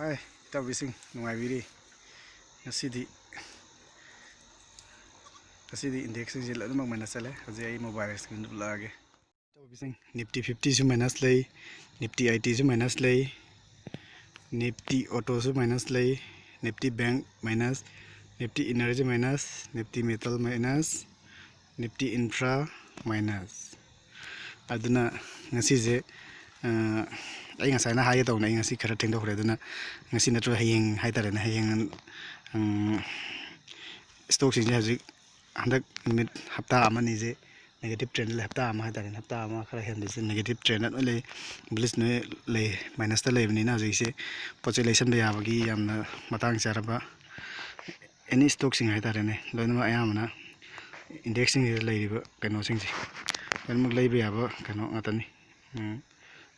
Hai, tao bising nungai biri. Ngasi di index sing jela mak minus le. Haji ai mobile screen du lage. Tao bising Nifty 50 su minus lei, Nifty IT su minus lei, Nifty Auto su minus lei, Nifty Bank minus, Nifty Energy minus, Nifty Metal minus, Nifty Infra minus. Aduna ngasi je ai ngasai na hai tau na ngasi khara theng dok re aduna ngasi na tro hayeng hai tare na hayeng stock sing je handak limit hafta amani je negative trend le hafta ama hai tare hafta ama khara hen de negative trend no le bullish no le minus ta le ni na je se population be yabagi yamna matang charaba any stock sing hai tare ne loina ayamna indexing le riba kano sing je loina le be yaba kano atani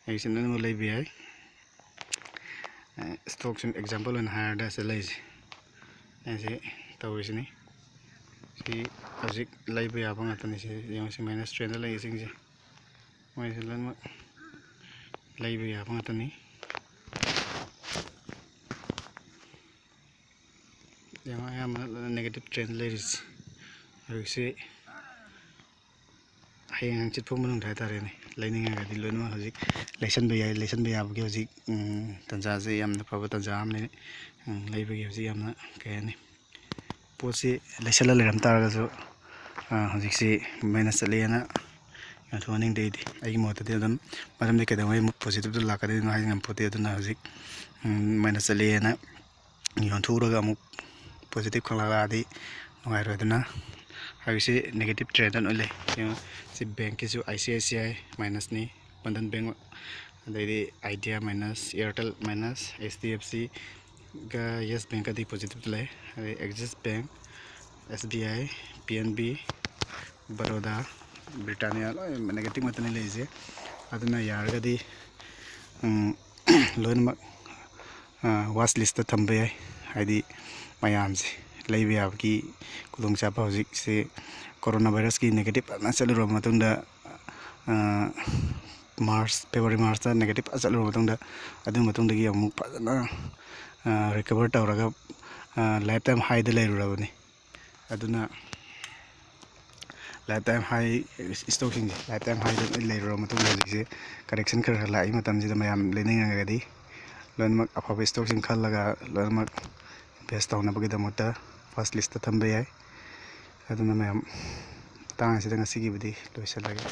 ai sin no le be ai stocks in example on higher das lazy as a tawisi si ajik laibe abang atani si yang si minus trend la ising si mai selan ma laibe abang atani yang ayam negative trend ladies si hayang chit phom nang thai tare ni laining ga di loin ma hajik lesson be abagi hajik tanja je yamna phaba tanja amne laibe gi hajik yamna kayani पोसे लेसला लेरम तारगा जो हजिक से minus चले ना थोनिंग दे दी आई मोत दे दम मरम दे केदा मै positive तो लाका दे ना हाई हम पोते तो ना हजिक माइनस चले ना yon थोरगा मु पॉजिटिव खला दी नगाय रो दना हाई से नेगेटिव ट्रेंड न ले से बैंक के जो ICICI माइनस नि बंधन बैंक दे Idea minus Airtel minus HDFC का यस बैंक का दी पॉजिटिव ले Axis bank SBI PNB Baroda Britannia negative मतने लेजे अदना यारगा दी लोन वाच लिस्ट थंबे हाइदी मयाम से लेबे आपकी कुदोंग चापा हजिक से कोरोना वायरस की नेगेटिव ना चलरो मतुंदा मार्च फेब्रुआरी मार्च नेगेटिव चलरो मतुंदा अदु मतुंदगी अमुक फजना रिकवर तौरगा लाइफ टाइम हाई दे लेरुरबनी अदुना lifetime high stocking lifetime high दे लेरुर मतुंग हजिसे करेक्शन खर लाई मतम जिदा मयाम लेनिंगगदी लोनमक अफाब स्टॉकिंग खलगा लोनमक बेस्ट तौनबगी दमता फर्स्ट लिस्ट थंबे याय अदुना मयाम तांग सिदा ngasi gi budi loisalage